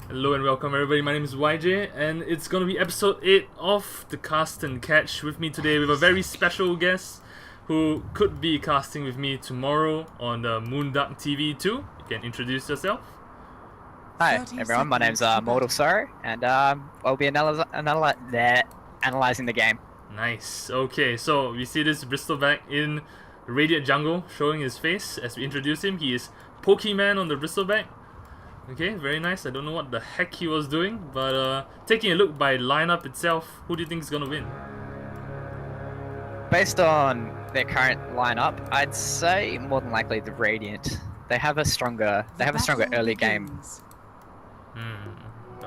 Hello and welcome everybody, my name is YJ and it's gonna be episode 8 of the Cast and Catch. With me today with a very special guest who could be casting with me tomorrow on the Moonduck TV too. You can introduce yourself. Hi everyone, my name's Mortal Sorrow and I'll be analyzing the game. Nice, okay, so we see this Bristleback in Radiant Jungle showing his face as we introduce him. He is Pokemon on the Bristleback. Okay, very nice. I don't know what the heck he was doing, but taking a look by lineup itself, who do you think is gonna win? Based on their current lineup, I'd say more than likely the Radiant. They have a stronger early game.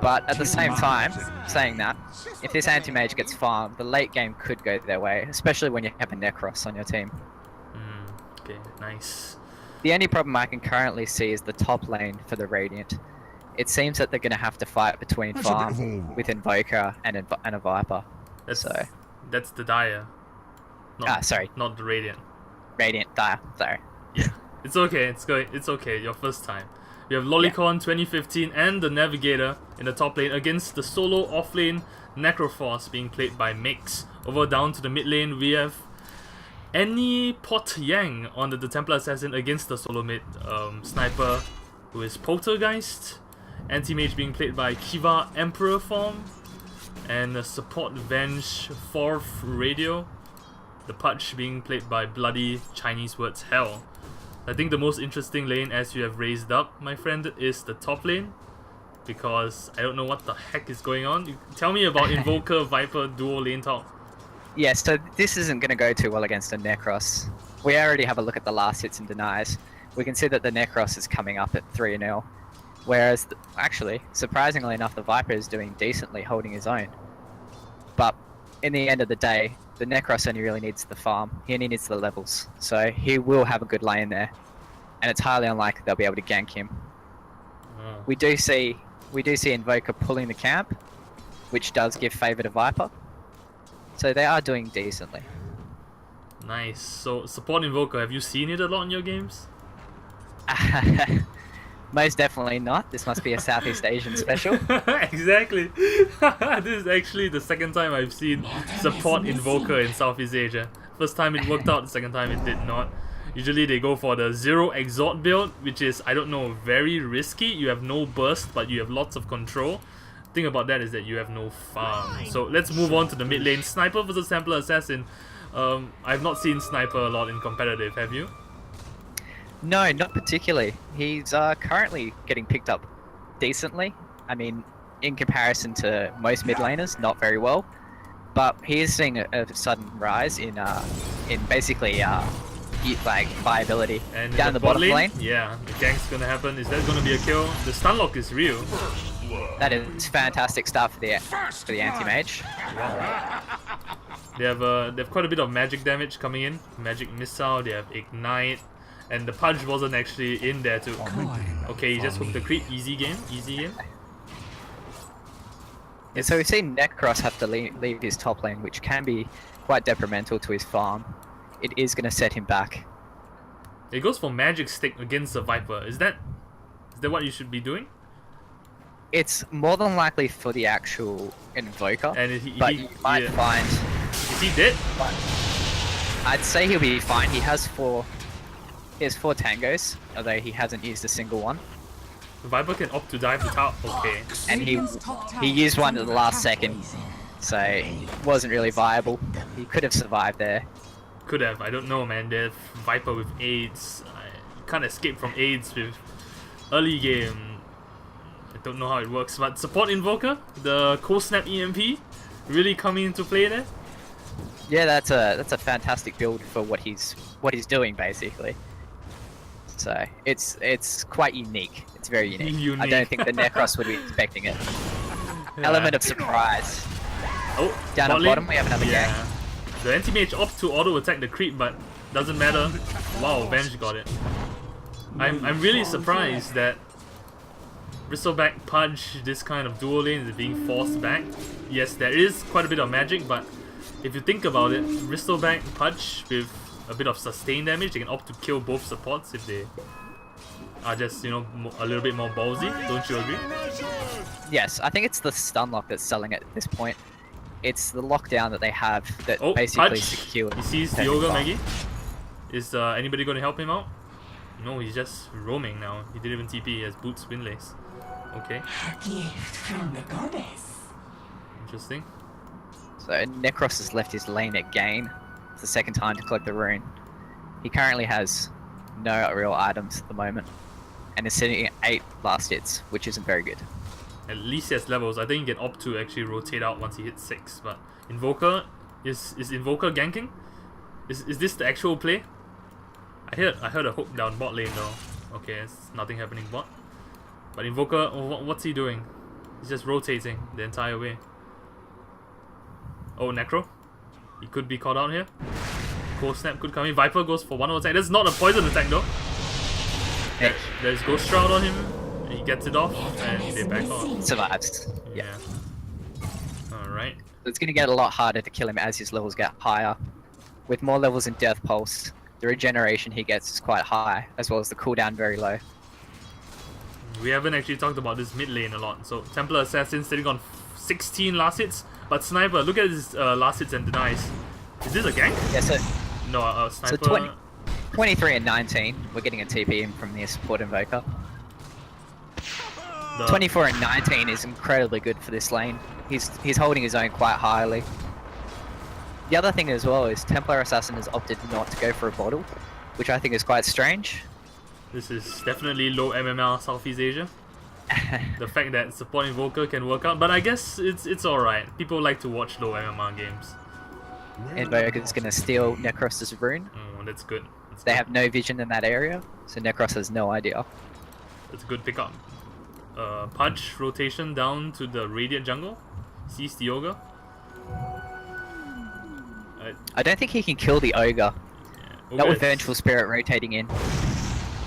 But at the same time, saying that, if this anti-mage gets farmed, the late game could go their way, especially when you have a Necros on your team. Okay, nice. The only problem I can currently see is the top lane for the Radiant. It seems that they're going to have to fight between farm with Invoker and a Viper. That's the Dire. Sorry. Not the Radiant. Radiant, Dire, sorry. Yeah, it's okay, it's okay, your first time. We have Lolicon 2015 and the Navigator in the top lane against the solo off lane Necroforce being played by Mix. Over down to the mid lane we have Any Pot Yang on the Templar Assassin against the solo mid sniper who is Poltergeist. Anti-mage being played by Kiva Emperor form. And the support Venge 4th Radio. The Pudge being played by Bloody Chinese words Hell. I think the most interesting lane as you have raised up, my friend, is the top lane. Because I don't know what the heck is going on. Tell me about Invoker Viper duo lane top. Yeah, so this isn't going to go too well against a Necros. We already have a look at the last hits and denies. We can see that the Necros is coming up at 3-0. Whereas, actually, surprisingly enough, the Viper is doing decently, holding his own. But in the end of the day, the Necros only really needs the farm. He only needs the levels. So he will have a good lane there. And it's highly unlikely they'll be able to gank him. We do see Invoker pulling the camp, which does give favour to Viper. So they are doing decently. Nice. So support Invoker, have you seen it a lot in your games? Most definitely not. This must be a Southeast Asian special. Exactly. This is actually the second time I've seen support Invoker in Southeast Asia. First time it worked out, the second time it did not. Usually they go for the zero exalt build, which is, I don't know, very risky. You have no burst, but you have lots of control. The thing about that is that you have no farm. So let's move on to the mid lane. Sniper versus Templar Assassin. I've not seen Sniper a lot in competitive, have you? No, not particularly. He's currently getting picked up decently. I mean, in comparison to most mid laners, not very well. But he is seeing a sudden rise in basically like viability. And down the bottom lane. Yeah, the gank's gonna happen. Is that gonna be a kill? The stun lock is real. That is fantastic start for the anti-mage. They have quite a bit of magic damage coming in. Magic missile. They have ignite. And the Pudge wasn't actually in there too. Okay, he just hooked the creep. Easy game, easy game. Yeah, so we've seen Necros have to leave his top lane, which can be quite detrimental to his farm. It is going to set him back. It goes for Magic Stick against the Viper. Is that what you should be doing? It's more than likely for the actual Invoker, but you might find... Is he dead? I'd say he'll be fine. He has 4 tangos, although he hasn't used a single one. The Viper can opt to dive to top. Okay. And he used one at the last second, so it wasn't really viable. He could have survived there. Could have. I don't know, man. They have Viper with AIDS. You can't escape from AIDS with early game. I don't know how it works, but support Invoker, the Cold Snap EMP, really coming into play there. Yeah, that's a fantastic build for what he's doing basically. So it's quite unique. It's very unique. I don't think the Necros would be expecting it. Yeah. Element of surprise. Oh, down at bottom we have another gang. The anti-mage opt to auto attack the creep, but doesn't matter. Wow, Venge got it. I'm really surprised that Bristleback Pudge, this kind of dual lane, is being forced back. Yes, there is quite a bit of magic, but if you think about it, Bristleback Pudge with a bit of sustained damage, they can opt to kill both supports if they are just, you know, a little bit more ballsy. Don't you agree? Yes, I think it's the stun lock that's selling at this point. It's the lockdown that they have that Oh, basically touch. secures. He sees the ogre, Maggie. Is anybody going to help him out? No, he's just roaming now. He didn't even TP. He has boots, windlace. Okay. A gift from the goddess. Interesting. So Necros has left his lane at gain. It's the second time to collect the rune. He currently has no real items at the moment, and is sitting at 8 last hits, which isn't very good. At least he has levels. I think he can opt to actually rotate out once he hits 6. But Invoker, is Invoker ganking? Is this the actual play? I heard a hook down bot lane though. Okay, it's nothing happening bot. But Invoker, what's he doing? He's just rotating the entire way. Oh, Necro. He could be caught out here. Cold Snap could come in. Viper goes for one more attack. That's not a poison attack though. There's Ghost Shroud on him. And he gets it off and they back off. Survives. Yeah. Alright. It's going to get a lot harder to kill him as his levels get higher. With more levels in Death Pulse, the regeneration he gets is quite high, as well as the cooldown very low. We haven't actually talked about this mid lane a lot. So Templar Assassin sitting on 16 last hits. But Sniper, look at his last hits and denies. Is this a gank? Yeah, so, No, Sniper... so 23 and 19, we're getting a TP in from the support Invoker. 24 and 19 is incredibly good for this lane. He's holding his own quite highly. The other thing as well is Templar Assassin has opted not to go for a bottle, which I think is quite strange. This is definitely low MMR Southeast Asia. The fact that support Invoker can work out, but I guess it's alright. People like to watch low MMR games. Invoker's going to steal Necros' rune. Oh, that's good. They have no vision in that area, so Necros has no idea. That's a good pickup. Pudge rotation down to the Radiant jungle. Sees the Ogre. I don't think he can kill the Ogre. Yeah. Not with Vengeful Spirit rotating in.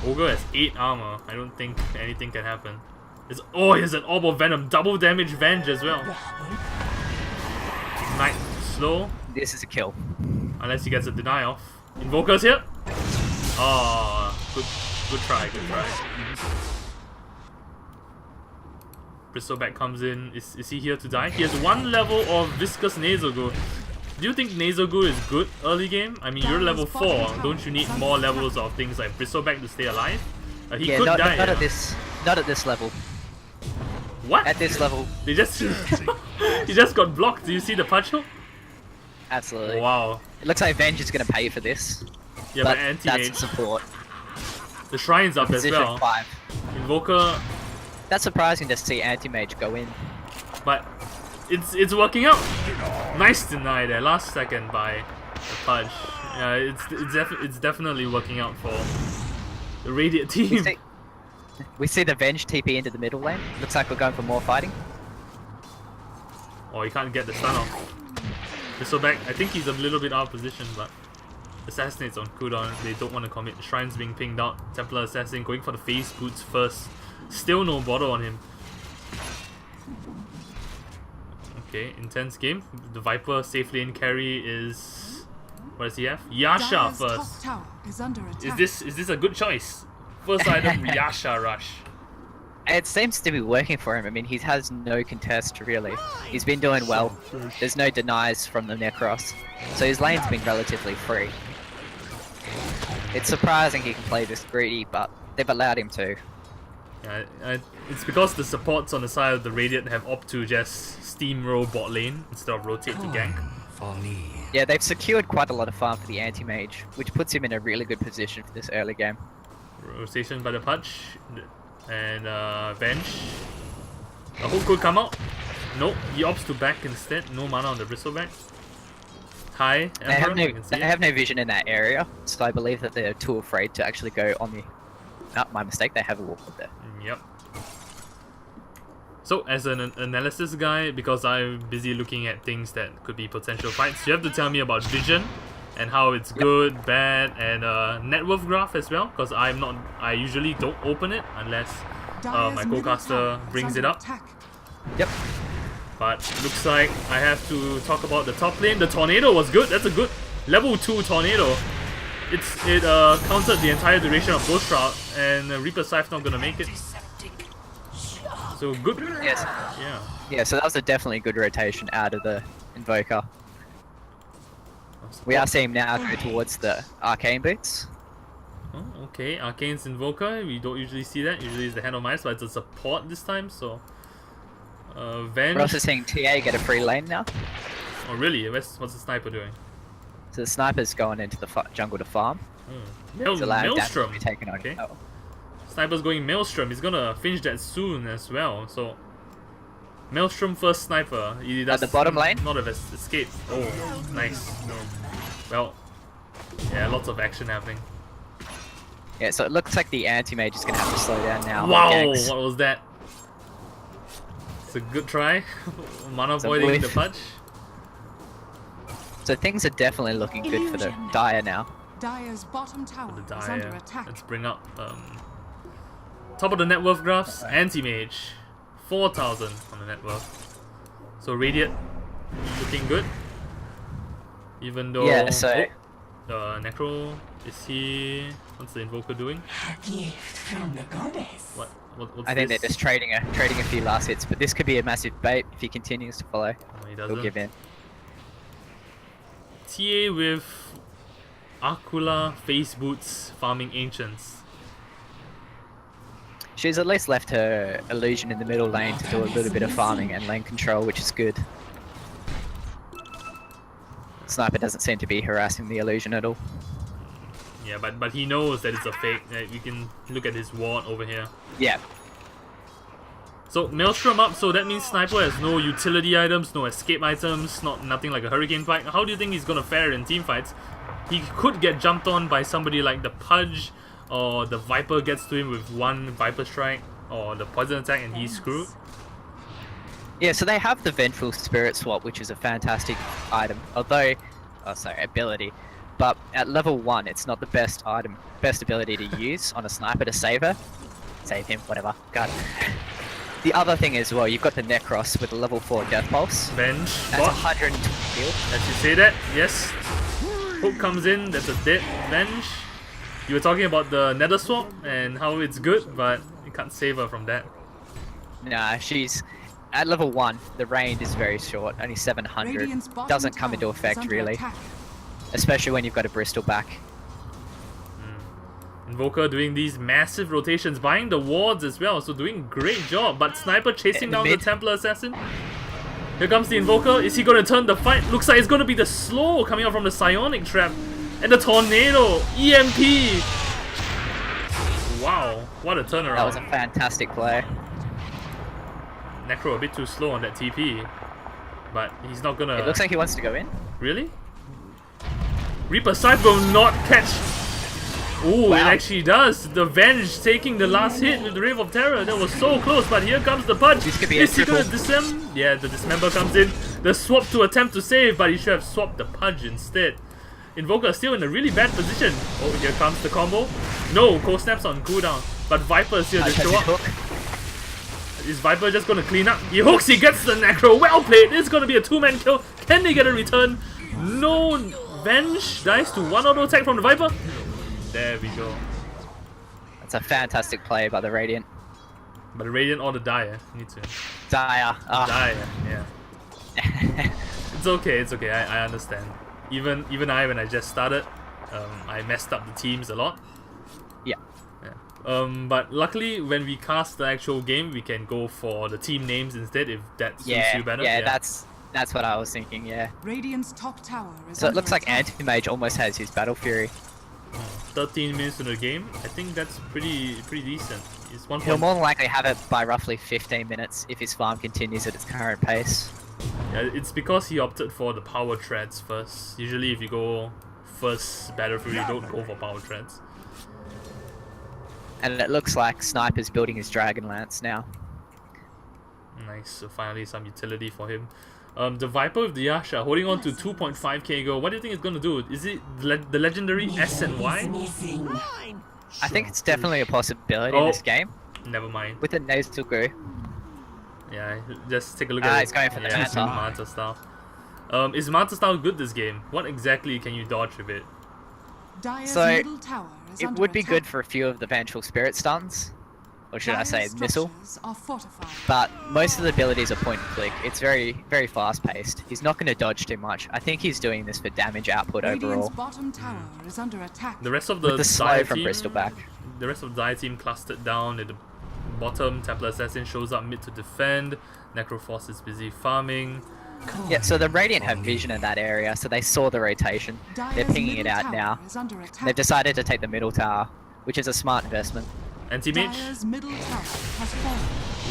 Ogre has 8 armor. I don't think anything can happen. Oh, he has an Orb of Venom. Double damage Venge as well. Ignite slow. This is a kill. Unless he gets a deny off. Invoker's here. Oh, good try, good try. Bristleback comes in. Is he here to die? He has 1 level of Viscous Nasal Goo. Do you think Nasal Goo is good early game? I mean, you're level 4. Don't you need more levels of things like Bristleback to stay alive? He could die. Not at this level. What? At this level. They just he just got blocked. Do you see the punch hook? Absolutely. Wow. It looks like Venge is going to pay for this. Yeah, but anti-mage. That's support. The shrine's up as well. 5. Invoker. That's surprising to see anti-mage go in. But it's working out. Nice deny there, last second by the Pudge. Yeah, it's definitely working out for the Radiant team. We see the Venge TP into the middle lane. Looks like we're going for more fighting. Oh, he can't get the stun off. Bristleback, I think he's a little bit out of position, but Assassinate's on cooldown. They don't want to commit. The Shrine's being pinged out. Templar Assassin going for the face boots first. Still no bottle on him. Okay, intense game. The Viper safe lane carry is... What does he have? Yasha first. Is this a good choice? First item, Yasha Rush. It seems to be working for him. I mean, he has no contest, really. He's been doing well. There's no denies from the Necros. So his lane's been relatively free. It's surprising he can play this greedy, but they've allowed him to. Yeah, it's because the supports on the side of the Radiant have opted to just steamroll bot lane instead of rotate to gank. Yeah, they've secured quite a lot of farm for the anti-mage, which puts him in a really good position for this early game. Rotation by the Pudge. And Venge. The hook could come out. Nope, he opts to back instead. No mana on the Bristleback. High Emperor, they have no vision in that area, so I believe that they're too afraid to actually go on the... Oh, my mistake, they have a walk there. Yep. So, as an analysis guy, because I'm busy looking at things that could be potential fights, you have to tell me about vision and how it's good, bad, and net worth graph as well, because I usually don't open it unless my co-caster brings it up. Yep. But looks like I have to talk about the top lane. The Tornado was good. That's a good level 2 Tornado. it countered the entire duration of Ghost Shroud, and Reaper Scythe not gonna make it. So good. Yes. Yeah. Yeah, so that was a definitely good rotation out of the Invoker. We are seeing him now go towards the Arcane Boots. Oh, okay, Arcane's Invoker. We don't usually see that. Usually it's the Hand of Mice, but it's a support this time. So, Venge. We're also seeing TA get a free lane now. Oh really? What's the sniper doing? So the sniper's going into the jungle to farm. It's allowing damage to Maelstrom. be taken on. Okay. Oh. Sniper's going Maelstrom. He's gonna finish that soon as well. So, Maelstrom first sniper. He does At the bottom lane? not have escaped. Oh, nice. Well, yeah, lots of action happening. Yeah, so it looks like the anti-mage is going to have to slow down now. Wow, Ganks. what was that? It's a good try. Mana It's a voiding the whiff. punch. So things are definitely looking good for the Dire now. Dire's bottom tower The is under Dire. attack. Let's bring up top of the net worth graphs. Anti-mage, 4,000 on the net worth. So Radiant looking good. Even though Yeah, so- Necro, is he? What's the Invoker doing? A gift from the goddess. What's I think this? they're just trading a few last hits, but this could be a massive bait if he continues to follow. Oh, he He'll doesn't. give in. TA with Aquila, Face Boots, farming Ancients. She's at least left her illusion in the middle lane to do a little bit of farming and lane control, which is good. Sniper doesn't seem to be harassing the illusion at all. Yeah, but he knows that it's a fake. We can look at his ward over here. Yeah, So Maelstrom up, so that means Sniper has no utility items, no escape items, nothing like a Hurricane fight. How do you think he's gonna fare in team fights? He could get jumped on by somebody like the Pudge, or the Viper gets to him with one Viper Strike, or the Poison Attack, and he's screwed. yeah. So they have the Vengeful Spirit swap, which is a fantastic item. Although, ability. But at level 1, it's not the best ability to use on a sniper to save her. Save him, whatever. God. The other thing as well, you've got the Necros with a level 4 Death Pulse. Venge, That's bot. 120 heal. As you say that, yes. Hook comes in, that's a dead Venge. You were talking about the Nether Swap and how it's good, but you can't save her from that. Nah, she's at level 1. The range is very short, only 700. Radiant's bottom Doesn't come into tower is effect under really, attack. especially when you've got a Bristol back. Invoker doing these massive rotations, buying the wards as well, so doing great job. But Sniper chasing In the down the mid. Templar Assassin. Here comes the Invoker. Is he going to turn the fight? Looks like it's going to be the slow coming out from the Psionic Trap. And the Tornado. EMP. Wow, what a turnaround. That was a fantastic play. Necro a bit too slow on that TP. But he's not going to... It looks like he wants to go in. Really? Reaper Scythe will not catch... Ooh, Wow. it actually does. The Venge taking the last hit with the Rave of Terror. That was so close, but here comes the punch. This could be a Is he gonna triple. dismember? Yeah, the Dismember comes in. The swap to attempt to save, but he should have swapped the Pudge instead. Invoker still in a really bad position. Oh, here comes the combo. No, Cold Snap's on cooldown. But Viper is here to show up. Hook. Is Viper just gonna clean up? He hooks, he gets the Necro. Well played. This is gonna be a 2-man kill. Can they get a return? No. Venge dies to one auto attack from the Viper. There we go. That's a fantastic play by the Radiant. But the Radiant or the Dire need to. Dire. Ah. Dire, yeah. It's okay, I understand. Even I, when I just started, I messed up the teams a lot. Yeah. Yeah. But luckily, when we cast the actual game, we can go for the team names instead if that suits Yeah, you better. yeah, that's what I was thinking, yeah. Radiant's top tower is So it under looks like attack. Anti-Mage almost has his Battle Fury. 13 minutes in the game. I think that's pretty decent. It's one He'll point. more than likely have it by roughly 15 minutes if his farm continues at its current pace. Yeah, it's because he opted for the power treads first. Usually, if you go first Battlefield, you don't go for power treads. And it looks like Sniper's building his Dragon Lance now. Nice, so finally some utility for him. The Viper with the Yasha holding on to 2.5k gold. What do you think it's gonna do? Is it the legendary S and Y? Missing. I think it's definitely a possibility Oh. in this game. Never mind. With the Nasal Goo. Yeah, just take a look Ah, at it's going for the yeah, Manta. Manta style. Is Manta style good this game? What exactly can you dodge with it? Dire's So, middle tower is It under would be good attack. for a few of the Vengeful Spirit stuns, or should I say Dire's missile. structures are fortified. But most of the abilities are point and click. It's very, very fast paced. He's not going to dodge too much. I think he's doing this for damage output Radiant's overall. bottom tower is under attack. The rest of the With the slow Dire from team, Bristleback. the rest of the Dire team clustered down at the bottom. Templar Assassin shows up mid to defend. Necroforce is busy farming. Yeah, so the Radiant have vision in that area, so they saw the rotation. They're Dire's pinging it middle out tower now. is under attack. They've decided to take the middle tower, which is a smart investment. Anti-mage. Dire's middle tower has fallen.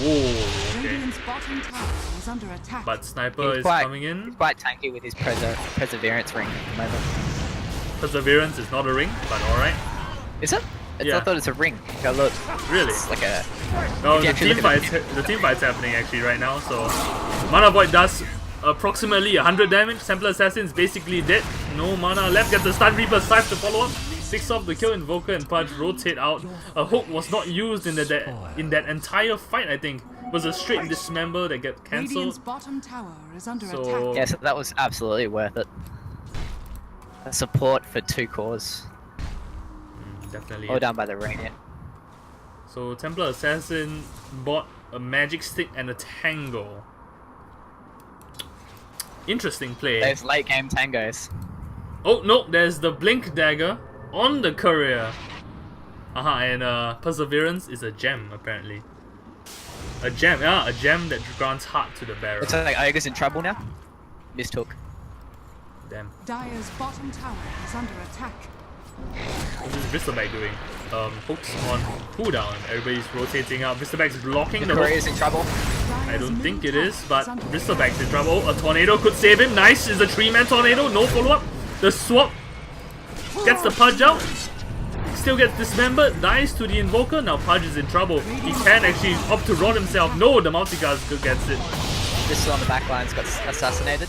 Whoa, okay. Radiant's bottom tower is under attack. But Sniper is quite, coming in. he's quite tanky with his Perseverance ring at the moment. Perseverance is not a ring, but alright. Is it? Yeah. I thought it's a ring. Go look. Really? It's like a... No, If you the actually team look at fight's the team fight's happening actually right now. So Mana Void does approximately 100 damage. Templar Assassin is basically dead. No mana left. Gets the Stun Reaper Scythe to follow up. Picks off the kill. Invoker and Pudge rotate out. A hook was not used in that entire fight. I think it was a straight dismember that get Radiant's cancelled. bottom tower is under So- attack. Yes, that was absolutely worth it. A support for 2 cores. Definitely. All done by the Radiant. So Templar Assassin bought a magic stick and a tango. Interesting play. Those late game tangos. Oh no, there's the blink dagger on the courier. And Perseverance is a gem apparently. A gem, yeah, a gem that grants heart to the bearer. It's like Ogre's in trouble now. Mistook. Damn. Dire's bottom tower is under attack. What is Bristleback doing? Hooks on cooldown. Everybody's rotating out. Bristleback's blocking The the courier hook. is in trouble. I don't think it is, but Bristleback's in trouble. A tornado could save him. Nice, is a 3-man tornado. No follow-up. The swap gets the Pudge out. Still gets dismembered. Dies to the Invoker. Now Pudge is in trouble. He can actually opt to rot himself. No, the Multicast gets it. Bristol on the back line's got assassinated.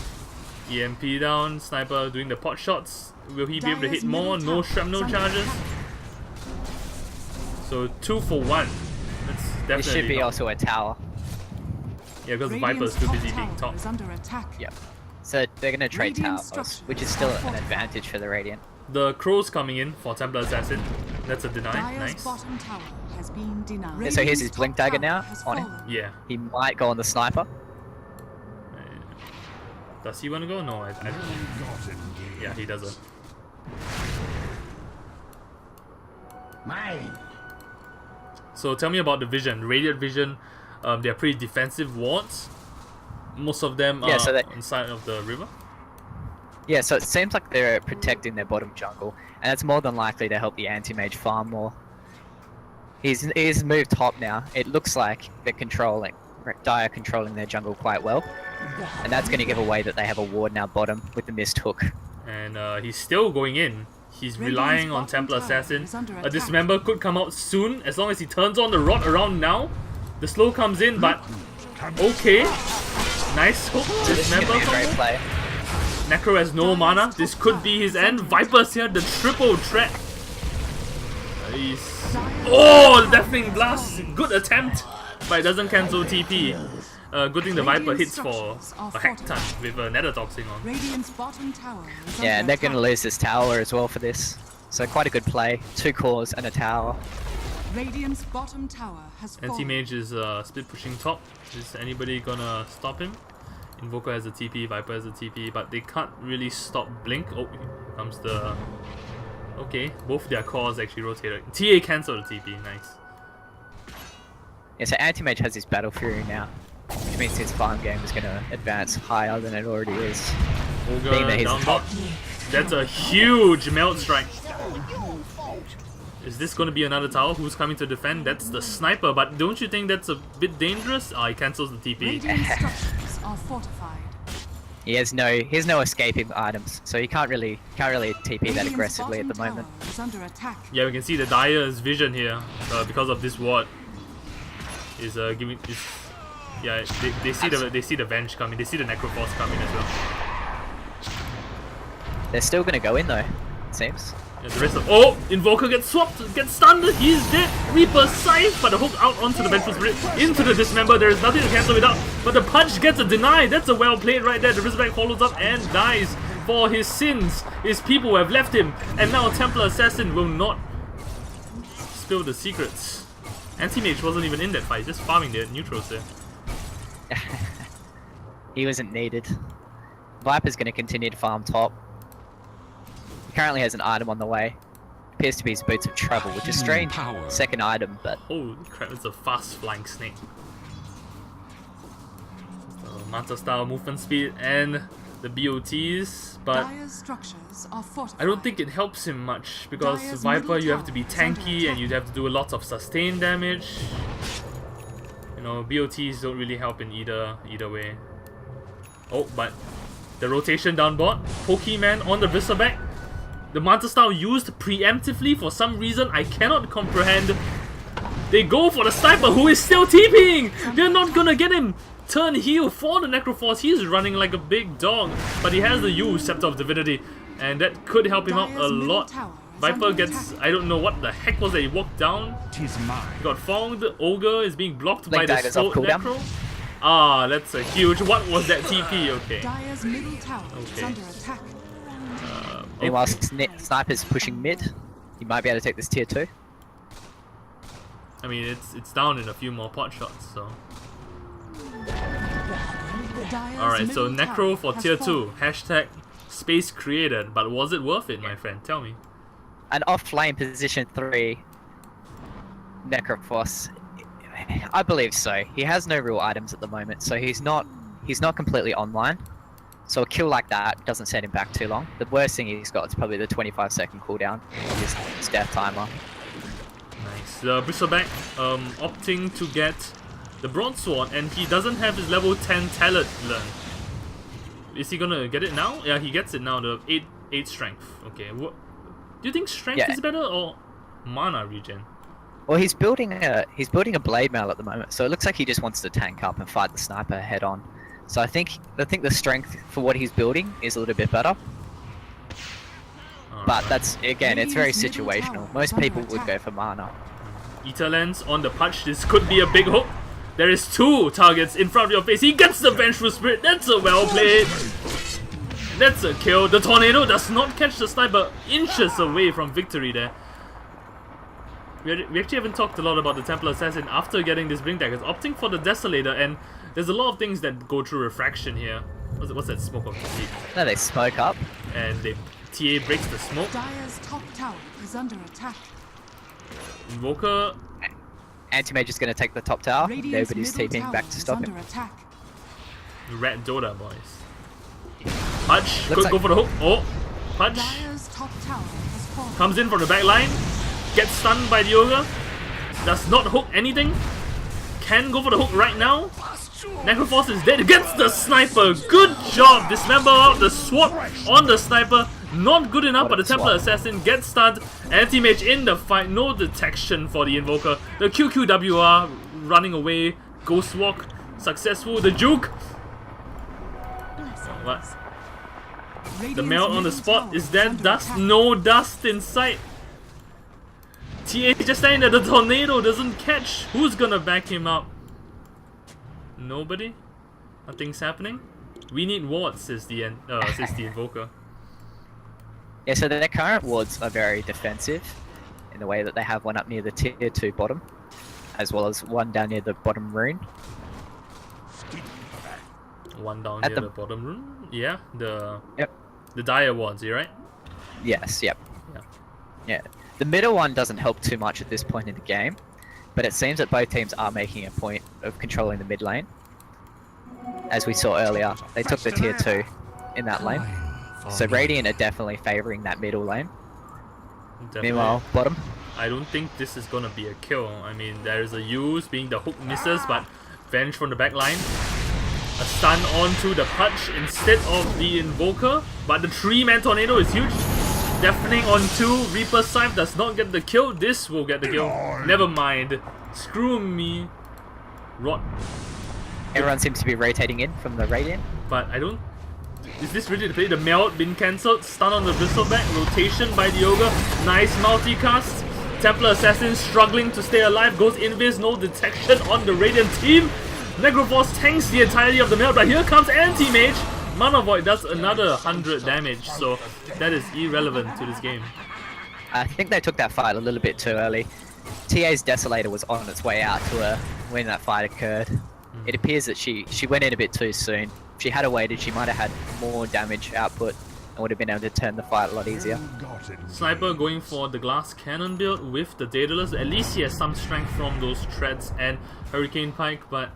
EMP down. Sniper doing the pot shots. Will he be able to hit more? No shrapnel charges. So 2 for 1. That's It definitely should be not- also a tower. Yeah, because the Radiant's Viper's too top busy being tower top. is under attack. Yep. So they're going to trade Radiant towers, structures which is still are an fortified. advantage for the Radiant. The Crow's coming in for Templar Assassin. That's a deny. Dire's Nice. bottom tower has been denied. Yeah, so here's his Radiant's blink top dagger tower now has on him. fallen. Yeah. He might go on the Sniper. Does he want to go? No, I don't. Yeah, he doesn't. Mine. So tell me about the vision. Radiant vision. They're pretty defensive wards. Most of them Yeah, are so they- on the side of the river. Yeah, so it seems like they're protecting their bottom jungle, and it's more than likely to help the anti-mage farm more. He's moved top now. It looks like they're Dire controlling their jungle quite well, and that's going to give away that they have a ward now bottom with the missed hook. And he's still going in. He's Radiant's relying on bottom Templar tower Assassin. is under A attack. dismember could come out soon as long as he turns on the rod around now. The slow comes in, but okay. Nice hook. So this is going Dismember to be a great combo. play. Necro has no mana. This could be his end. Viper's here, the triple threat. He's... Oh, the Deafening Blast. Good attempt, but it doesn't cancel TP. Good thing the Viper hits for a hack ton with a Nether Toxin on. Radiant's bottom tower is Yeah, under and they're going to attack. lose this tower as well for this. So quite a good play. 2 cores and a tower. Radiant's bottom tower has fallen. Anti-Mage is split pushing top. Is anybody gonna stop him? Invoker has a TP, Viper has a TP, but they can't really stop Blink. Oh, here comes the... Okay, both their cores actually rotated. TA cancelled the TP, nice. Yeah, so anti-mage has his Battle Fury now, which means his farm game is going to advance higher than it already is. Being that Ogre he's down top. bot. That's a huge melt strike. Is this gonna be another tower? Who's coming to defend? That's the Sniper, but don't you think that's a bit dangerous? Ah, he cancels the TP. Radiant structures are fortified. He has no escaping items, so he can't really TP that Radiant's aggressively at the bottom moment. tower is under attack. Yeah, we can see the Dire's vision here because of this ward. Is giving is yeah they see the Venge coming, they see the Necroforce coming as well. They're still going to go in though, it seems. Yeah, the rest of Invoker gets swapped, gets stunned, he's dead. Reaper Scythe, but the hook out onto the Vengeful Spirit, into the Dismember. There is nothing to cancel it out, but the punch gets a deny. That's a well played right there. The Razorback follows up and dies. for his sins. His people have left him, and now Templar Assassin will not spill the secrets. Anti-Mage wasn't even in that fight, just farming the neutrals there. He wasn't needed. Viper's going to continue to farm top. He currently has an item on the way. Appears to be his Boots of Travel, which is strange. Second item, but... Holy crap, it's a fast flying snake. So, Manta style movement speed and the BOTs, but Dire's structures are fortified. I don't think it helps him much because Dire's Viper middle you have to be tower is under tanky and attack. you have to do a lot of sustained damage. You know, BOTs don't really help in either way. Oh, but the rotation down bot, Pokemon on the Bristleback. The Manta style used preemptively for some reason I cannot comprehend. They go for the sniper who is still TPing! They're not gonna get him! Turn heel for the Necroforce, he's running like a big dog. But he has the U, Scepter of Divinity, and that could help him out a Dire's middle lot. tower is Viper under gets, attack. I don't know what the heck was that, he walked down. Tis mine. He got found, Ogre is being blocked Blink by the Dagger's off slow cooldown. Necro. Ah, that's a huge, what was that TP? Okay. Dire's middle tower is Okay. under attack. Meanwhile, Sniper's pushing mid. He might be able to take this tier 2. I mean, it's down in a few more pot shots, so... Dire's Alright, so middle Necro tower for has tier fallen. 2. Hashtag space created. But was it worth it, my friend? Tell me. An off-lane position 3 Necroforce. I believe so. He has no real items at the moment, so he's not completely online. So a kill like that doesn't set him back too long. The worst thing he's got is probably the 25-second cooldown of his death timer. Nice. The Bristleback opting to get the Broadsword, and he doesn't have his level 10 talent learn. Is he gonna get it now? Yeah, he gets it now, the 8 strength. Okay, what do you think strength Yeah. is better or mana regen? Well, he's building a blade mail at the moment, so it looks like he just wants to tank up and fight the sniper head on. So I think the strength for what he's building is a little bit better. But Alright. that's, again, it's very Radiant's middle situational. tower Most is under people would attack. go for mana. Ether Lens on the punch. This could be a big hook. There is 2 targets in front of your face. He gets the Vengeful Spirit. That's a well played. That's a kill. The Tornado does not catch the sniper, inches away from victory there. We actually haven't talked a lot about the Templar Assassin after getting this Blink Daggers, opting for the Desolator, and there's a lot of things that go through refraction here. What's that smoke of defeat? No, they smoke up. And TA breaks the smoke. Dire's top tower is under attack. Invoker, Anti-Mage is going to take the top tower. Radiant's Nobody's middle TPing tower back to is stop under him. attack. Red Dota boys. Punch, Looks could go like- for the hook. Oh, punch. Dire's top tower has fallen. Comes in from the back line. Gets stunned by the Ogre. Does not hook anything. Can go for the hook right now. Necroforce is dead. Gets the sniper. Good job. Dismember out the sword on the sniper. Not good enough, but the Templar Assassin gets stunned. Anti-Mage in the fight. No detection for the Invoker. The QQWR running away. Ghost Walk. Successful. The Juke. What? The Radiant's melt on the middle spot. tower Is there under dust? attack. No dust in sight. TA just saying that the Tornado doesn't catch. Who's gonna back him up? Nobody? Nothing's happening? We need wards, says the Invoker. Yeah, so their current wards are very defensive in the way that they have one up near the tier 2 bottom, as well as one down near the bottom rune. One down At near the- the bottom room. Yeah, the Yep. dire wards, you right? Yes, yep. Yeah. Yeah. The middle one doesn't help too much at this point in the game, but it seems that both teams are making a point of controlling the mid lane. As we saw earlier, they took the tier 2 in that lane. So Radiant are definitely favouring that middle lane. Definitely. Meanwhile, bottom. I don't think this is gonna be a kill. I mean, there's a use being the hook misses, but Venge from the back line. A stun onto the punch instead of the Invoker, but the 3-man Tornado is huge. Deafening on 2, Reaper Scythe does not get the kill. This will get the kill. Never mind. Screw me. Rot. Everyone seems to be rotating in from the Radiant. But I don't... Is this ready to play? The melt been cancelled. Stun on the Bristleback. Rotation by the Ogre. Nice multicast. Templar Assassin struggling to stay alive. Goes invis. No detection on the Radiant team. Necroforce tanks the entirety of the melt. But here comes Anti-Mage. Mana Void does another 100 damage, so that is irrelevant to this game. I think they took that fight a little bit too early. TA's Desolator was on its way out to her when that fight occurred. It appears that she went in a bit too soon. If she had waited, she might have had more damage output and would have been able to turn the fight a lot easier. Sniper going for the glass cannon build with the Daedalus. At least he has some strength from those treads and Hurricane Pike, but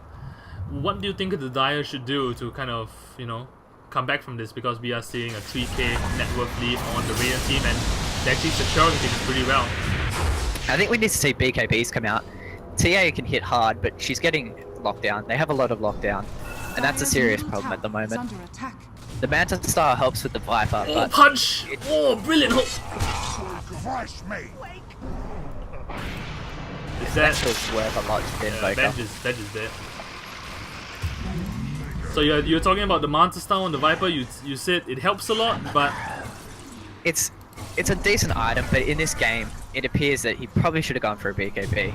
what do you think the Dire should do to kind of, you know, come back from this? Because we are seeing a 3k net worth lead on the Radiant team and they're actually securing things pretty well. I think we need to see BKBs come out. TA can hit hard, but she's getting lockdown. They have a lot of lockdown, and that's a serious problem at the moment. The Manta Star helps with the Viper, Oh, but punch! Oh, brilliant hook! Is that... That's worth a lot to the Invoker. Benj is dead. So you're talking about the Manta Star on the Viper. You said it helps a lot, but It's a decent item, but in this game, it appears that he probably should have gone for a BKB.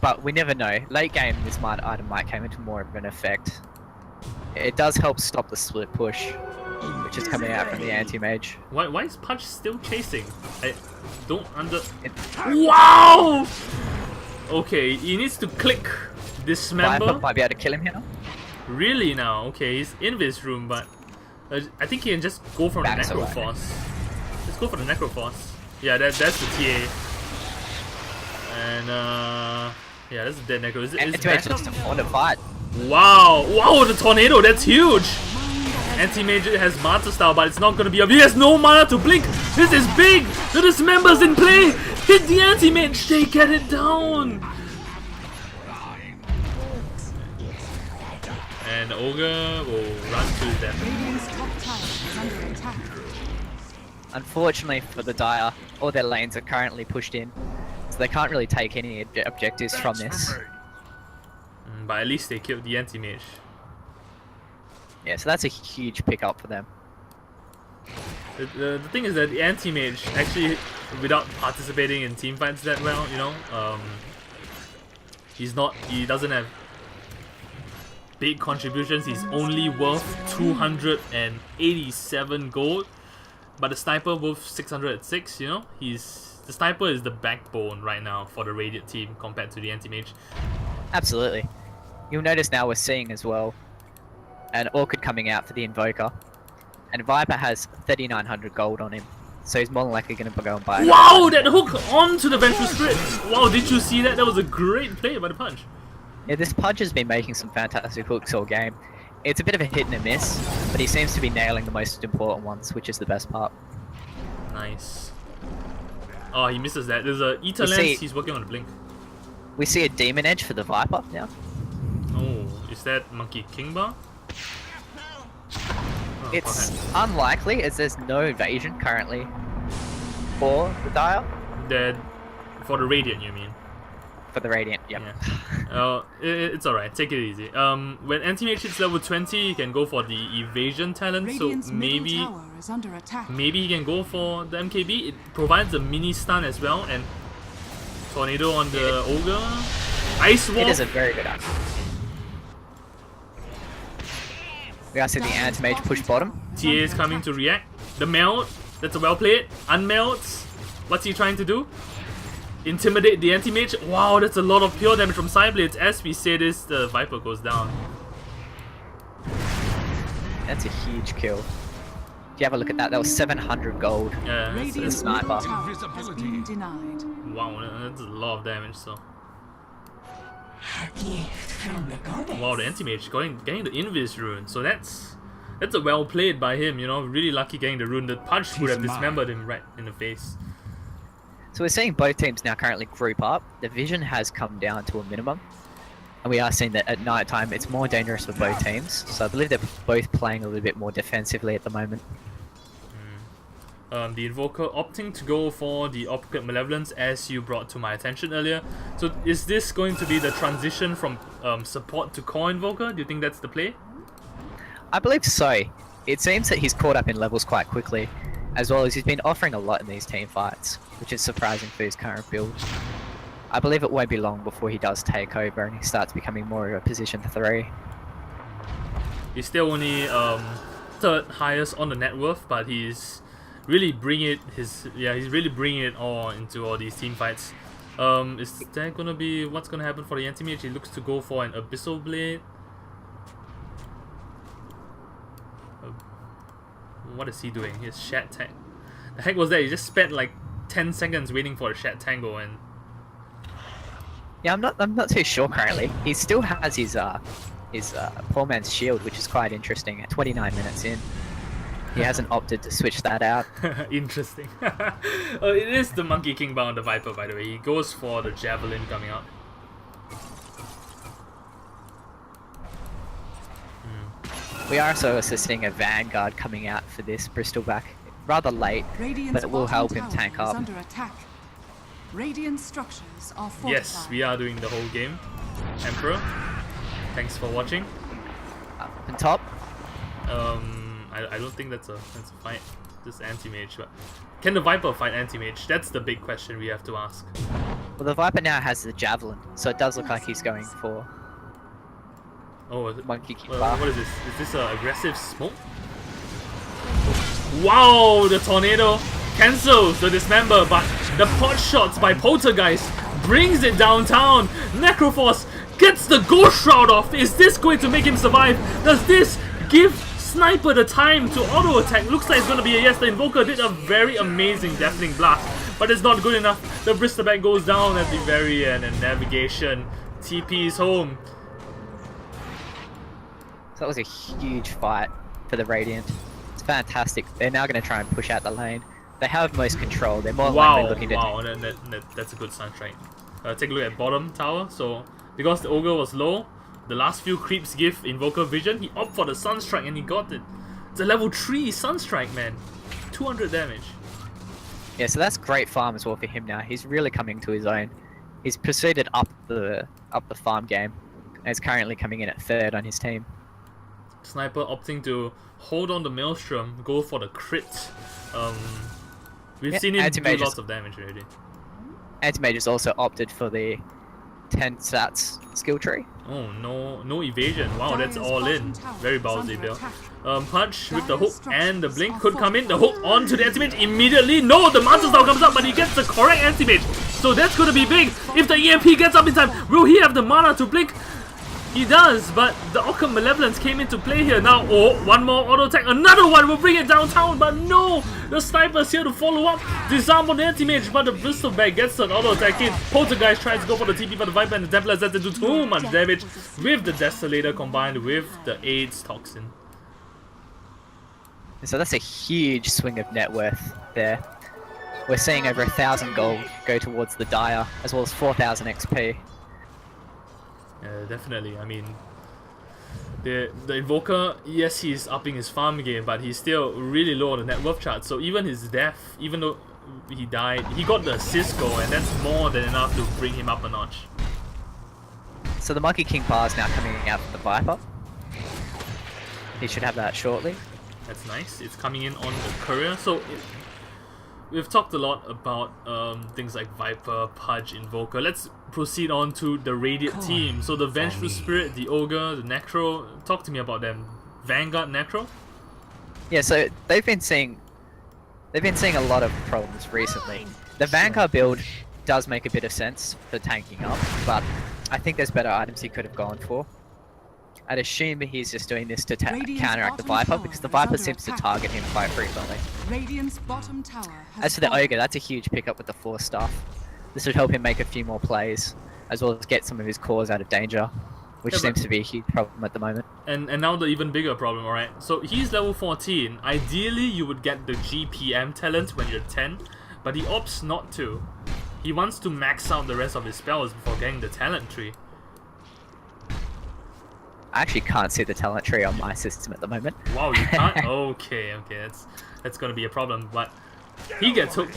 But we never know. Late game, this item might come into more of an effect. It does help stop the split push, which is coming out from the anti-mage. why is Punch still chasing? I don't Wow! Okay, he needs to click Dismember. Viper might be able to kill him here. Really now? Okay, he's in this room, but I think he can just go for the That's alright. Necroforce. Let's go for the Necroforce. Yeah, that's the TA. And yeah, that's a dead Necro. Is Anti-mage just on the fight. Wow! Wow, the tornado, that's huge! Anti-Mage has Manta Style, but it's not gonna be up. He has no mana to blink! This is big! The Dismember's in play! Hit the Anti-Mage! They get it down! And Ogre will run to them. Radiant's top tower is under attack. Unfortunately for the Dire, all their lanes are currently pushed in, so they can't really take any objectives from this. But at least they killed the Anti-Mage. Yeah, so that's a huge pickup for them. The thing is that the Anti-Mage, actually, without participating in teamfights that well, you know, he doesn't have big contributions. He's only worth 287 gold, but the Sniper worth 606, you know? The Sniper is the backbone right now for the Radiant team compared to the Anti-Mage. Absolutely. You'll notice now we're seeing as well an Orchid coming out for the Invoker, and Viper has 3,900 gold on him, so he's more than likely going to go and buy it. Wow, that hook onto the Vengeful Spirit! Wow, did you see that? That was a great play by the Punch. Yeah, this Pudge has been making some fantastic hooks all game. It's a bit of a hit and a miss, but he seems to be nailing the most important ones, which is the best part. Nice. Oh, he misses that. There's a Ether Lens, he's working on the Blink. We see a Demon Edge for the Viper now. Oh, is that Monkey King Bar? Oh, It's unlikely, as there's no evasion currently for the Dire. Dead. For the Radiant, you mean? For the Radiant, yep. Yeah. It's alright, take it easy. When Anti-Mage hits level 20, he can go for the Evasion talent, Radiant's so middle maybe tower is under attack. he can go for the MKB. It provides a mini stun as well, and Tornado on the Ogre. Ice Wall. It is a very good item. We gotta see the Anti-Mage push bottom. TA is coming to react. The melt, that's a well played. Unmelts. What's he trying to do? Intimidate the Anti-Mage. Wow, that's a lot of pure damage from Psyblades. As we say this, the Viper goes down. That's a huge kill. If you have a look at that, that was 700 gold. Yeah, Radiant's sniper. middle tower has been denied. wow, that's a lot of damage. So. Wow, the Anti-Mage getting the Invis rune. So that's a well played by him. You know, really lucky getting the rune. The Punch would have dismembered him right in the face. So we're seeing both teams now currently group up. The vision has come down to a minimum. And we are seeing that at night time it's more dangerous for both teams. So I believe they're both playing a little bit more defensively at the moment. The Invoker opting to go for the Opposite Malevolence, as you brought to my attention earlier. So is this going to be the transition from support to core Invoker? Do you think that's the play? I believe so. It seems that he's caught up in levels quite quickly, as well as he's been offering a lot in these team fights, which is surprising for his current build. I believe it won't be long before he does take over and he starts becoming more of a position 3. He's still only third highest on the net worth, but he's really bringing it all into all these team fights. Is there gonna be what's gonna happen for the anti-mage? He looks to go for an Abyssal Blade. What is he doing? His Shat Tank. The heck was that? He just spent like 10 seconds waiting for a Shat Tango and. Yeah, I'm not too sure currently. He still has his poor man's shield, which is quite interesting. At 29 minutes in, he hasn't opted to switch that out. Interesting. It is the Monkey King bound the Viper, by the way. He goes for the Javelin coming out. We are also seeing a Vanguard coming out for this Bristleback. Rather late, but it will help him tank up. Under attack. Radiant structures are fortified. Yes, we are doing the whole game. Emperor, thanks for watching. Up and top. I don't think that's a fight. Just anti-mage, but can the Viper fight anti-mage? That's the big question we have to ask. Well, the Viper now has the Javelin, so it does look like he's going for. Oh, is it, Monkey King. what is this? Is this an aggressive smoke? Wow, the tornado cancels the dismember, but the pot shots by Poltergeist brings it downtown. Necroforce gets the Ghost Shroud off. Is this going to make him survive? Does this give Sniper the time to auto attack? Looks like it's going to be a yes. The Invoker did a very amazing Deafening Blast, but it's not good enough. The Bristleback goes down at the very end, and Navigation TP's home. So that was a huge fight for the Radiant. It's fantastic. They're now going to try and push out the lane. They have most control. They're more likely looking to... Wow, that's a good Sunstrike. Take a look at bottom tower. So, because the Ogre was low, the last few creeps give Invoker vision. He opted for the Sunstrike and he got it. It's a level 3 Sunstrike, man. 200 damage. Yeah, so that's great farm as well for him now. He's really coming to his own. He's proceeded up the farm game, and is currently coming in at 3rd on his team. Sniper opting to hold on the Maelstrom, go for the crit. We've seen him do lots of damage already. Anti-Mage has also opted for the 10 stats skill tree. Oh, no evasion. Wow, that's all in. Very ballsy build. Punch with the hook and the blink could come in. The hook onto the anti-mage immediately. No, the Master Style comes up, but he gets the correct anti-mage. So that's gonna be big. If the EMP gets up in time, will he have the mana to blink? He does, but the Occam Malevolence came into play here. Now, one more auto attack. Another one will bring it downtown, but no! The Sniper's here to follow up. Disarm on the anti-mage, but the Bristleback gets an auto attack in. Poltergeist tries to go for the TP, but the Viper and the Templar has to do too much damage with the Desolator combined with the AIDS Toxin. So that's a huge swing of net worth there. We're seeing over 1,000 gold go towards the Dire, as well as 4,000 XP. Definitely. I mean, the Invoker, yes, he's upping his farm game, but he's still really low on the net worth chart. So even his death, even though he died, he got the assist goal, and that's more than enough to bring him up a notch. So the Monkey King bar is now coming out for the Viper. He should have that shortly. That's nice. It's coming in on the courier. So we've talked a lot about things like Viper, Pudge, Invoker. Let's proceed on to the Radiant team. So the Vengeful Spirit, the Ogre, the Necro. Talk to me about them. Vanguard, Necro? Yeah, so they've been seeing a lot of problems recently. The Vanguard build does make a bit of sense for tanking up, but I think there's better items he could have gone for. I'd assume he's just doing this to counteract the Viper, because the Viper seems to target him quite frequently. Radiant's bottom tower has As for the Ogre, that's a huge pickup with the Force Staff. This would help him make a few more plays, as well as get some of his cores out of danger, which seems to be a huge problem at the moment. And now the even bigger problem, alright? So he's level 14. Ideally, you would get the GPM talent when you're 10, but he opts not to. He wants to max out the rest of his spells before getting the talent tree. I actually can't see the talent tree on my system at the moment. Wow, you can't? Okay, that's gonna be a problem, but he gets hooked.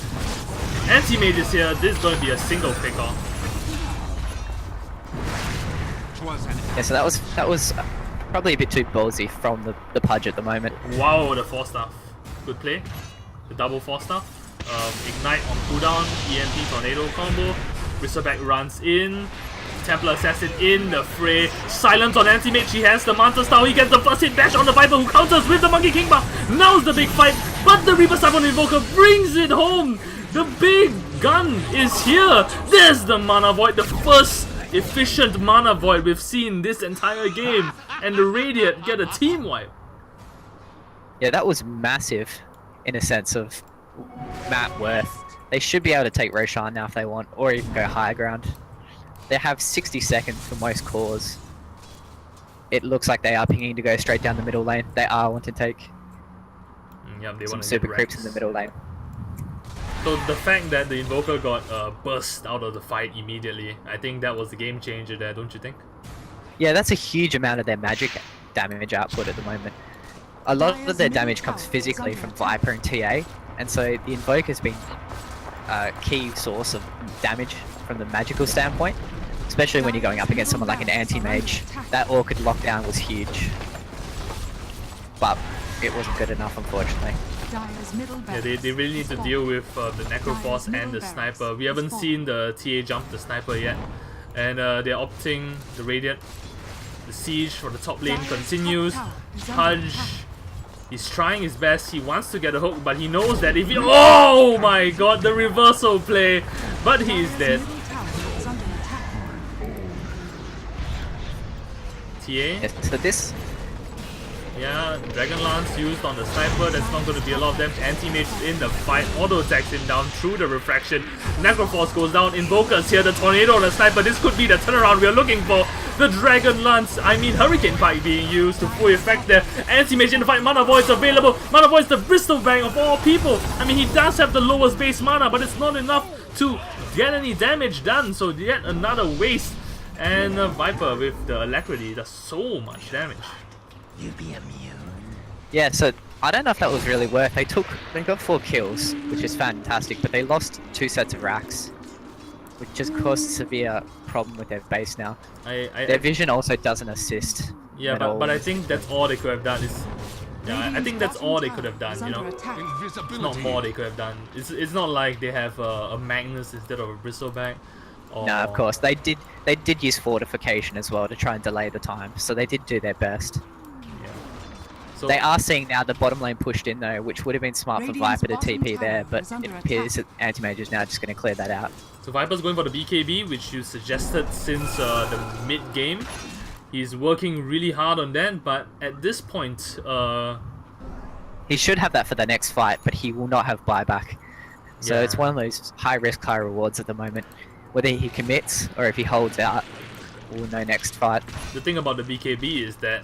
Anti-Mage is here, this is gonna be a single pick-off. Yeah, so that was probably a bit too ballsy from the Pudge at the moment. Wow, the Force Staff. Good play. The double Force Staff. Ignite on cooldown, EMP Tornado combo. Bristleback runs in. Templar Assassin in the fray. Silence on Anti-Mage. He has the Manta Style. He gets the first hit dash on the Viper who counters with the Monkey King Bar. Now's the big fight. But the Reaper Siphon Invoker brings it home. The big gun is here. There's the Mana Void. The first efficient Mana Void we've seen this entire game. And the Radiant get a team wipe. Yeah, that was massive in a sense of map worth. They should be able to take Roshan now if they want, or even go higher ground. They have 60 seconds for most cores. It looks like they are pinging to go straight down the middle lane. They are wanting to take They some want to super get creeps Rex. in the middle lane. So the fact that the Invoker got burst out of the fight immediately, I think that was the game changer there, don't you think? Yeah, that's a huge amount of their magic damage output at the moment. A lot of their damage comes physically from Viper and TA, and so the Invoker's been a key source of damage from the magical standpoint, especially when you're going up against someone like an anti-mage. That Orchid lockdown was huge, but it wasn't good enough, unfortunately. Yeah, they really need to deal with the Necroforce and the Sniper. We haven't seen the TA jump the Sniper yet, and they're opting the Radiant. The siege for the top lane continues. Pudge, he's trying his best. He wants to get a hook, but he knows that if he... Oh my god, the reversal play! But he's dead. TA? Yes, so this... Yeah, Dragon Lance used on the Sniper. That's not going to be a lot of damage. Anti-Mage in the fight. Auto attacks him down through the Refraction. Necroforce goes down. Invokers here. The Tornado on the Sniper. This could be the turnaround we're looking for. The Dragon Lance, Hurricane Pike being used to full effect there. Anti-Mage in the fight. Mana Void's available. Mana Void's the Bristol Bang of all people. He does have the lowest base mana, but it's not enough to get any damage done. So yet another waste. And Viper with the Alacrity does so much damage. You be immune. Yeah, so I don't know if that was really worth. They got 4 kills, which is fantastic, but they lost 2 sets of racks, which has caused a severe problem with their base now. Their vision also doesn't assist. Yeah, but I think that's all they could have done. I think that's all they could have done, you know? It's not more they could have done. It's not like they have a Magnus instead of a Bristleback. No, of course. They did use fortification as well to try and delay the time, so they did do their best. So they are seeing now the bottom lane pushed in though, which would have been smart for Viper to TP there, but it appears that Anti-Mage is now just going to clear that out. So Viper's going for the BKB, which you suggested since the mid-game. He's working really hard on that, but at this point... He should have that for the next fight, but he will not have buyback. So it's one of those high-risk, high-rewards at the moment. Whether he commits, or if he holds out, we'll know next fight. The thing about the BKB is that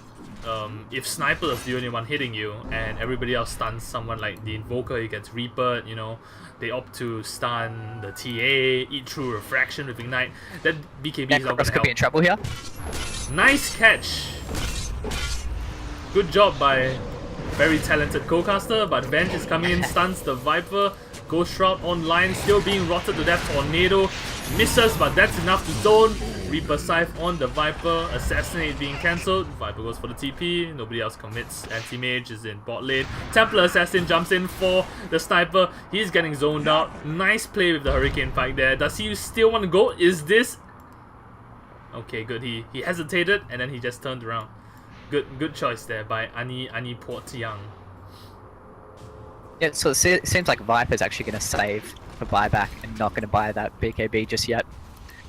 if Sniper is the only one hitting you and everybody else stuns someone like the Invoker, he gets Reapered, you know, they opt to stun the TA, eat through Refraction with Ignite, that BKB is not going to could be in trouble here. Nice catch! Good job by very talented co-caster, but Venge is coming in, stuns the Viper, Ghost Shroud online, still being rotted to death. Tornado misses, but that's enough to zone. Reaper Scythe on the Viper, Assassinate being cancelled. Viper goes for the TP, nobody else commits. Anti-Mage is in bot lane. Templar Assassin jumps in for the Sniper. He's getting zoned out. Nice play with the Hurricane Pike there. Does he still want to go? Is this... Okay, good. He hesitated and then he just turned around. Good choice there by Ani Port Young. Yeah, so it seems like Viper's actually going to save for buyback and not going to buy that BKB just yet,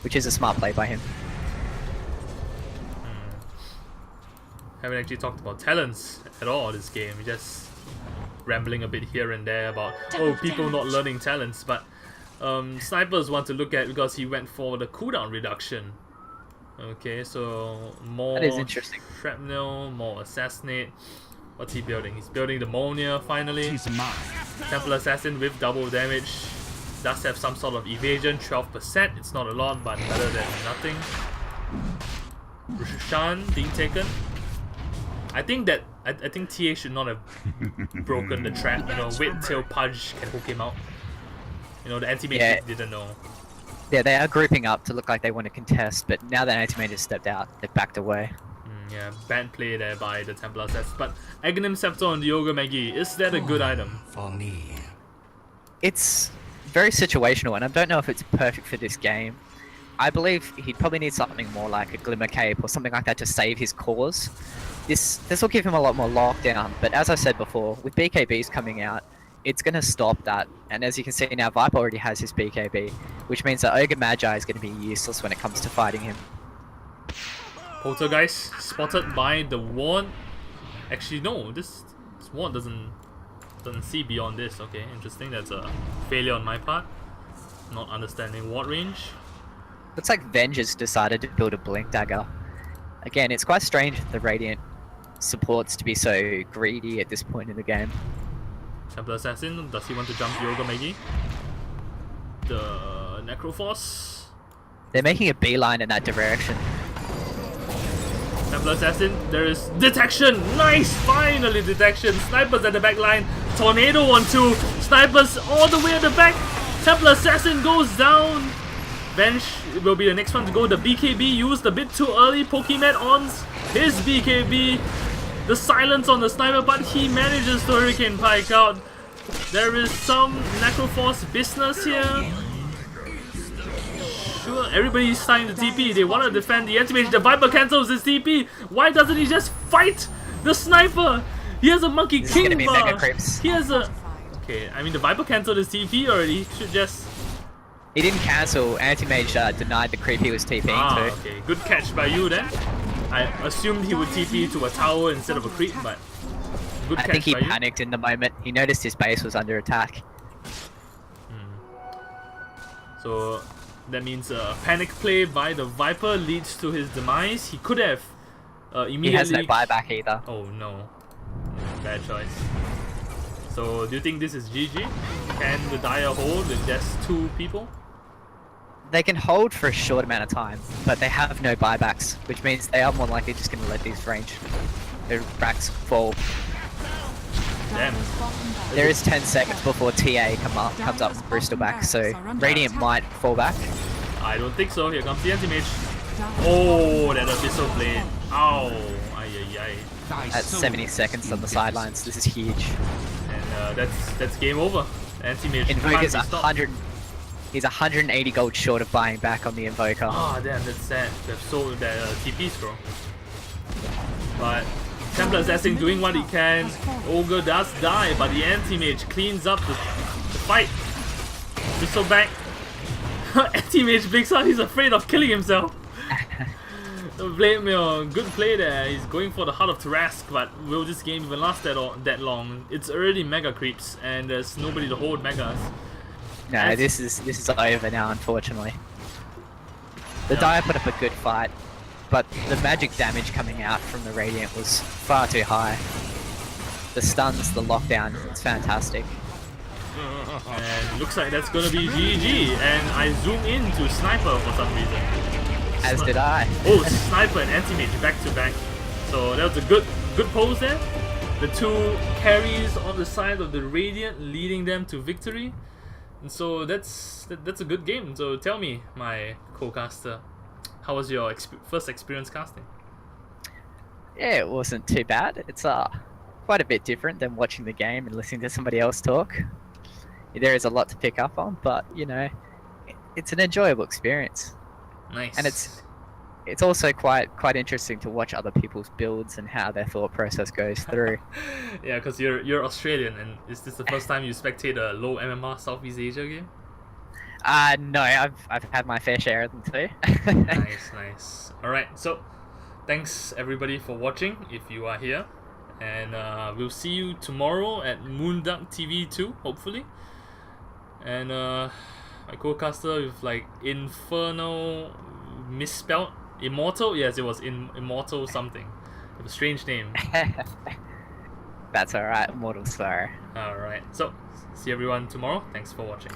which is a smart play by him. Haven't actually talked about talents at all this game. We're just rambling a bit here and there about people not learning talents, but snipers want to look at because he went for the cooldown reduction. Okay, so more that is interesting. Shrapnel, more Assassinate. What's he building? He's building the Monia finally. Templar Assassin with double damage. Does have some sort of evasion, 12%. It's not a lot, but better than nothing. Roshan being taken. I think TA should not have broken the trap. You know, wait till Pudge can hook him out. You know, the anti-mage didn't know. Yeah, they are grouping up to look like they want to contest, but now that anti-mage has stepped out, they've backed away. Yeah, bad play there by the Templar Assassin. But Aghanim Scepter on the Yoga Magi, is that a good item? For me. It's very situational, and I don't know if it's perfect for this game. I believe he'd probably need something more like a Glimmer Cape or something like that to save his cause. This will give him a lot more lockdown, but as I said before, with BKBs coming out, it's going to stop that. And as you can see now, Viper already has his BKB, which means that Ogre Magi is going to be useless when it comes to fighting him. Poltergeist spotted by the ward. Actually, no, this ward doesn't see beyond this. Okay, interesting. That's a failure on my part. Not understanding ward range. Looks like Vengeance decided to build a Blink Dagger. Again, it's quite strange for the Radiant supports to be so greedy at this point in the game. Templar Assassin, does he want to jump Yoga Megi? The Necroforce. They're making a beeline in that direction. Templar Assassin, there is detection! Nice! Finally detection! Snipers at the back line. Tornado on 2. Snipers all the way at the back. Templar Assassin goes down. Bench will be the next one to go. The BKB used a bit too early. Pokemon ons his BKB. The silence on the sniper, but he manages to Hurricane Pike out. There is some Necroforce business here. Sure, everybody's starting to TP. They want to defend the anti-mage. The Viper cancels his TP. Why doesn't he just fight the sniper? He has a Monkey This King is gonna be bar. Mega Creeps. He has a... Okay, I mean the Viper cancelled his TP already. Should just... He didn't cancel. Anti-Mage denied the creep he was TPing to. Okay. Good catch by you then. I assumed he would TP to a tower instead of a creep, but good catch I think he by you. panicked in the moment. He noticed his base was under attack. So that means a panic play by the Viper leads to his demise. He could have immediately... He has no buyback either. Oh no. Bad choice. So do you think this is GG? Can the Dire hold with just 2 people? They can hold for a short amount of time, but they have no buybacks, which means they are more likely just going to let these racks fall. Damn. There is 10 seconds before TA comes up with Bristol back, so Radiant might fall back. I don't think so. Here comes the anti-mage. Oh, that Abyssal Blade. Ow. Ay, ay, ay. At 70 seconds on the sidelines, this is huge. And that's game over. Anti-mage can't be Invoker's stopped. 100. He's 180 gold short of buying back on the Invoker. Ah, damn, that's sad. They've sold that TP scroll. But Templar Assassin doing what he can. Ogre does die, but the anti-mage cleans up the fight. Just so back. Anti-mage blinks out, he's afraid of killing himself. Blade Mill, good play there. He's going for the Heart of Tarask, but will this game even last that long? It's already mega creeps, and there's nobody to hold megas. No, this is over now, unfortunately. The Dire put up a good fight, but the magic damage coming out from the Radiant was far too high. The stuns, the lockdown, it's fantastic. And looks like that's gonna be GG. And I zoom in to Sniper for some reason. As did I. Oh, Sniper and Anti-Mage back to back. So that was a good pose there. The 2 carries on the side of the Radiant, leading them to victory. And so that's a good game. So tell me, my co-caster, how was your first experience casting? Yeah, it wasn't too bad. It's quite a bit different than watching the game and listening to somebody else talk. There is a lot to pick up on, but you know, it's an enjoyable experience. Nice. And it's also quite interesting to watch other people's builds and how their thought process goes through. Yeah, because you're Australian, and is this the first time you spectate a low MMR Southeast Asia game? No, I've had my fair share of them too. Nice. Alright, so thanks everybody for watching if you are here. And we'll see you tomorrow at Moonduck TV 2, hopefully. And my co-caster with like Infernal misspelled Immortal? Yes, it was Immortal something. It was a strange name. That's alright, Mortal Slayer. Alright, so see everyone tomorrow. Thanks for watching.